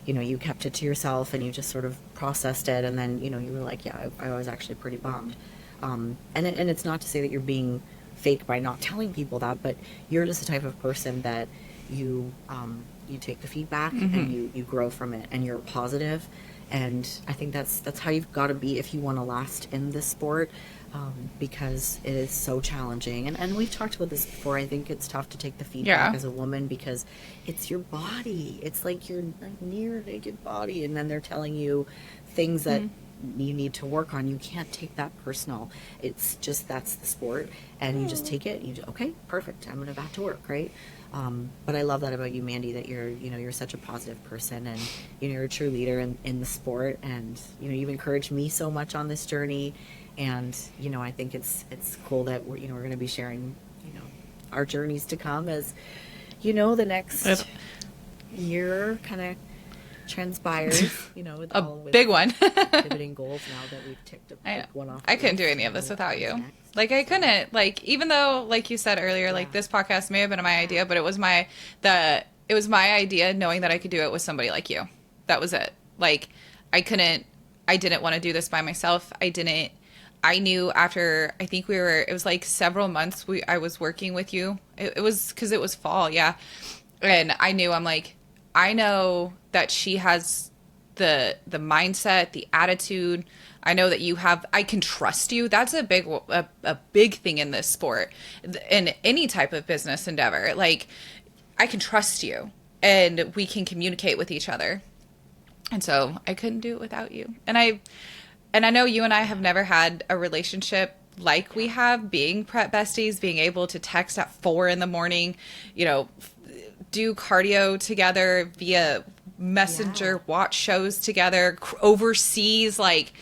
You know, you kept it to yourself and you just sort of processed it. And then, you know, you were like, yeah, I was actually pretty bummed. And it's not to say that you're being fake by not telling people that, but you're just the type of person that you take the feedback and you grow from it and you're positive. And I think that's how you've got to be if you want to last in this sport, because it is so challenging. And we've talked about this before. I think it's tough to take the feedback as a woman because it's your body. It's like your near naked body, and then they're telling you things that you need to work on. You can't take that personal. It's just, that's the sport, and you just take it and you just, okay, perfect, I'm gonna back to work, right? But I love that about you, Mandy, that you're such a positive person, and you're a true leader in the sport, and you've encouraged me so much on this journey. And I think it's cool that we're going to be sharing our journeys to come as the next year kind of transpires, with a big one. pivoting goals now that we've ticked one off. I couldn't do any of this without you. Like, I couldn't, like, even though, like you said earlier, like, this podcast may have been my idea, but it was my idea knowing that I could do it with somebody like you. That was it. Like, I didn't want to do this by myself. I knew after, I think it was like several months I was working with you. It was because it was fall, yeah. And I knew, I'm like, I know that she has the mindset, the attitude. I know that I can trust you. That's a big thing in this sport, in any type of business endeavor. Like, I can trust you and we can communicate with each other. And so I couldn't do it without you. And I know you and I have never had a relationship like we have, being prep besties, being able to text at 4 a.m, do cardio together via messenger, watch shows together, overseas, like,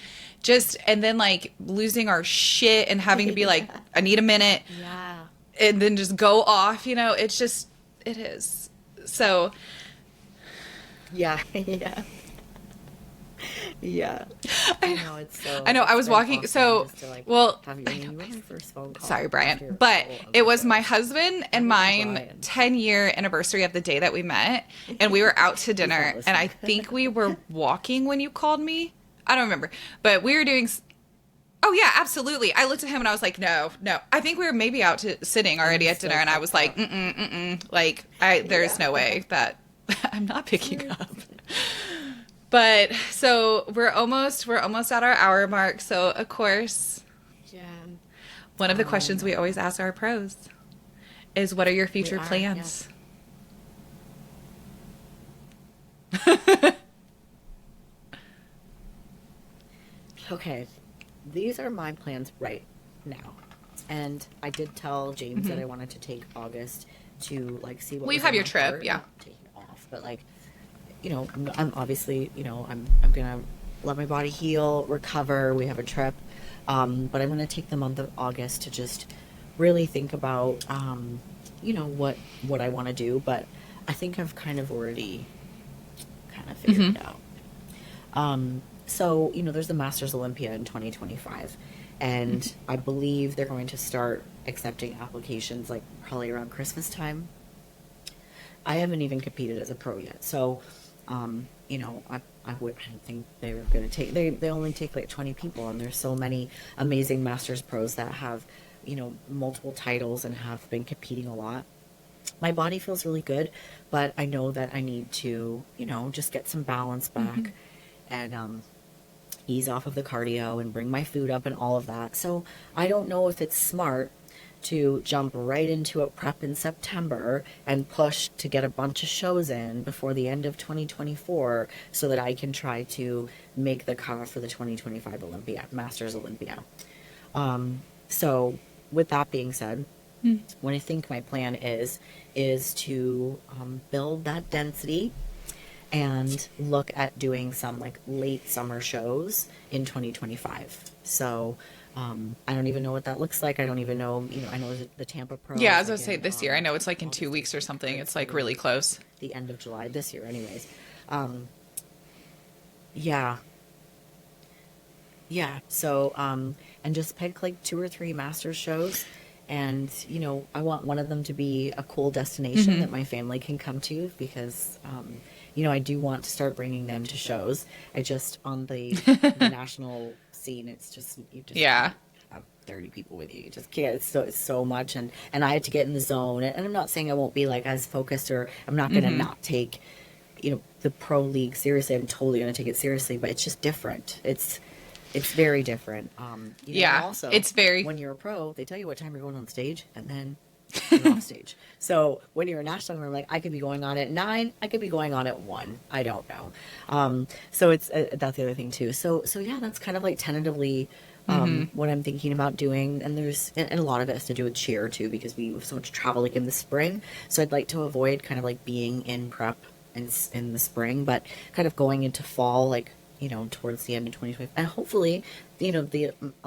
and then like losing our shit and having to be like, I need a minute. Yeah. And then just go off, it is. So. Yeah. Yeah. Yeah, I know, it's so. I know. I was walking. Awesome well, have you my first phone call. Sorry, Brian, but it was my husband and mine 10-year anniversary of the day that we met, and we were out to dinner, and I think we were walking when you called me. I don't remember, but we were doing. Oh yeah, absolutely. I looked at him and I was like, no. I think we were maybe out sitting already at dinner, and I was like, like, there's no way that I'm not picking up. But so we're almost at our hour mark. So of course, one of the questions we always ask our pros is, what are your future plans? Yeah. Okay, these are my plans right now, and I did tell James that I wanted to take August to like see what. Well, you have your trip, yeah. Taking off, but like. I'm obviously, I'm gonna let my body heal, recover. We have a trip, but I'm gonna take the month of August to just really think about, what I want to do. But I think I've kind of already figured it out. So there's the Masters Olympia in 2025, and I believe they're going to start accepting applications like probably around Christmas time. I haven't even competed as a pro yet, so. I don't think they were going to take, they only take like 20 people, and there's so many amazing Masters pros that have, multiple titles and have been competing a lot. My body feels really good, but I know that I need to, just get some balance back and, ease off of the cardio and bring my food up and all of that. So I don't know if it's smart to jump right into a prep in September and push to get a bunch of shows in before the end of 2024 so that I can try to make the cutoff for the 2025 Masters Olympia. So with that being said, what I think my plan is to build that density and look at doing some like late summer shows in 2025. So I don't even know what that looks like. I don't even know, I know the Tampa Pro Yeah, is as I like say, in this year. I know it's like in August, 2 weeks or I think, something. or It's it's like literally really close. the end of July this year, anyways. Um, yeah, yeah. So, and just pick like 2 or 3 master shows. And, I want one of them to be a cool destination that my family can come to because, I do want to start bringing them to shows. I just, on the national scene, it's just, you just Yeah. can't have 30 people with you. You just can't. It's so much. And I had to get in the zone. And I'm not saying I won't be like as focused or I'm not going to not take, the pro league seriously. I'm totally going to take it seriously, but it's just different. It's very different. And Yeah, also it's very. when you're a pro, they tell you what time you're going on stage, and then you're off stage. So when you're a national, I'm like, I could be going on at 9, I could be going on at 1. I don't know. So it's that's the other thing too. So yeah, that's kind of like tentatively what I'm thinking about doing. And and a lot of it has to do with cheer too, because we have so much travel like in the spring. So I'd like to avoid kind of like being in prep in the spring, but kind of going into fall, like towards the end of 2020, and hopefully, the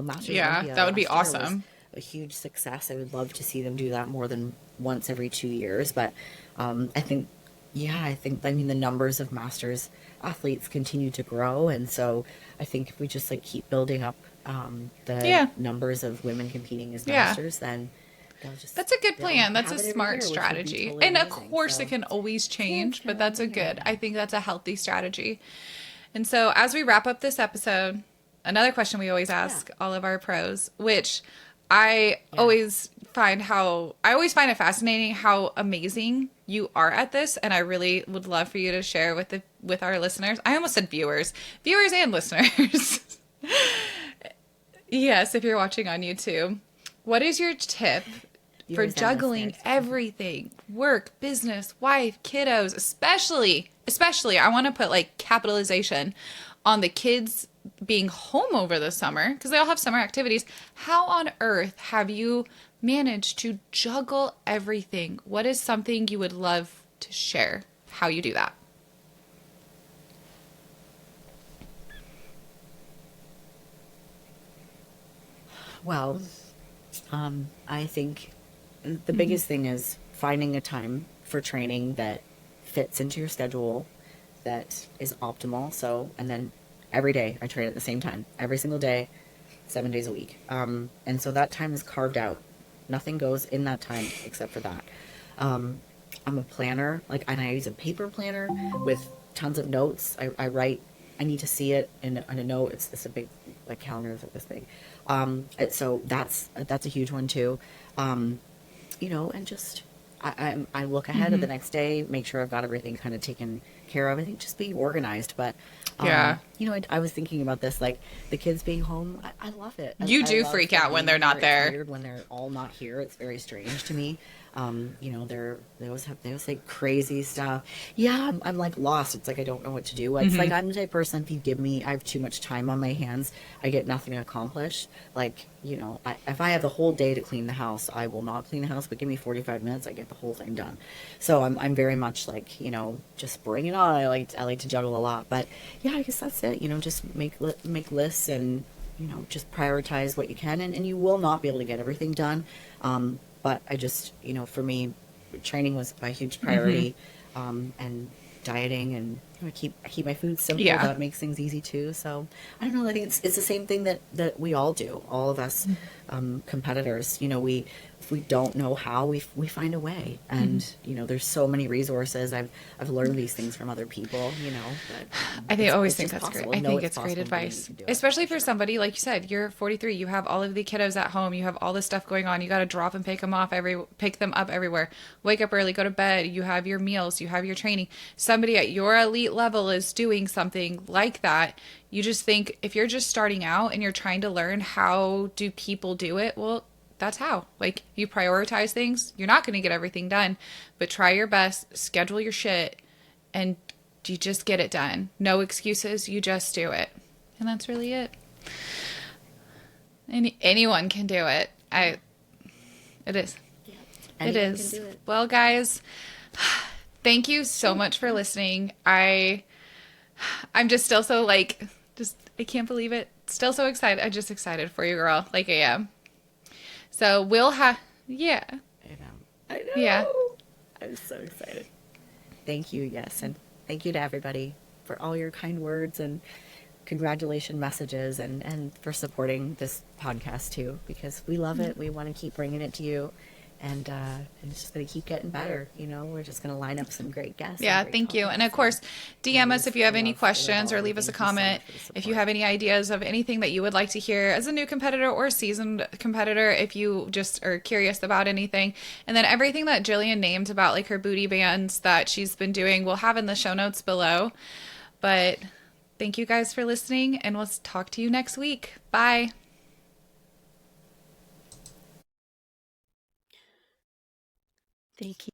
Masters Yeah, Olympia that would be last year was awesome. a huge success. I would love to see them do that more than once every 2 years, but I think, yeah, I mean, the numbers of Masters athletes continue to grow, and so I think if we just like keep building up the Yeah. numbers of women competing as Yeah. Masters, then That's a good they'll plan. That's a have it every smart year, which would be strategy. totally And of amazing. course, it So can always yeah, it's change, but kind of, that's a good, yeah. I think that's a healthy strategy. And so, as we wrap up this episode, another question we always Yeah. ask all of our pros, which I Yeah. always find it fascinating how amazing you are at this, and I really would love for you to share with our listeners. I almost said viewers and listeners. Yes, if you're watching on YouTube. What is your tip for Viewers and juggling listeners. everything? Work, business, wife, kiddos, especially I want to put like capitalization on the kids being home over the summer because they all have summer activities. How on earth have you managed to juggle everything? What is something you would love to share how you do that? Well, I think the biggest thing is finding a time for training that fits into your schedule that is optimal. So, and then every day I train at the same time, every single day, 7 days a week. And so that time is carved out. Nothing goes in that time except for that. Um, I'm a planner, like, and I use a paper planner with tons of notes. I write. I need to see it in a note. It's a big, like, calendar is like this big. So that's a huge one too. And just I look ahead of the next day, make sure I've got everything kind of taken care of. I think just being organized. But Yeah. I was thinking about this, like the kids being home. I love it. You I do love freak them out when being they're not here. It's there. weird when they're all not here. It's very strange to me. They always say crazy stuff. Yeah, I'm like lost. It's like I don't know what to do. It's like I'm the type of person, I have too much time on my hands, I get nothing accomplished. Like, if I have the whole day to clean the house, I will not clean the house, but give me 45 minutes, I get the whole thing done. So I'm very much like, just bring it on. I like to juggle a lot, but yeah, I guess that's it. Just make lists and, just prioritize what you can, and you will not be able to get everything done. But I just, for me, training was a huge priority, and dieting, and I keep my food simple. Yeah. That makes things easy too. So I don't know. I think it's the same thing that we all do. All of us competitors. If we don't know how, we find a way. And there's so many resources. I've learned these things from other people. But I always it's think just that's great. possible. I Know think it's great possible, believe advice, you can do it, especially for sure. somebody like you said. You're 43. You have all of the kiddos at home. You have all this stuff going on. You got to drop and pick them up everywhere. Wake up early, go to bed. You have your meals. You have your training. Somebody at your elite level is doing something like that. You just think if you're just starting out and you're trying to learn how do people do it, well, that's how. Like, you prioritize things. You're not going to get everything done, but try your best, schedule your shit, and you just get it done. No excuses. You just do it. And that's really it. Anyone can do it. It is. Yeah. It Anyone can is. do it. Well, guys, Thank you so much for listening. I'm just still so like just I can't believe it. Still so excited. I'm just excited for you, girl. Like I am. So we'll have yeah. I know. I Yeah. know. I'm so excited. Thank you, yes, and thank you to everybody for all your kind words and congratulation messages and for supporting this podcast too, because we love it. We want to keep bringing it to you, and it's just going to keep getting better. You know, we're just going to line up some great guests and Yeah, great thank you. And topics. of course, DM us if you have any I love questions all or of you. leave us a Thank you so comment. much for the If you support. have any ideas of anything that you would like to hear as a new competitor or seasoned competitor, if you just are curious about anything. And then everything that Jillian named about like her booty bands that she's been doing, we'll have in the show notes below. But thank you guys for listening, and we'll talk to you next week. Bye. Thank you.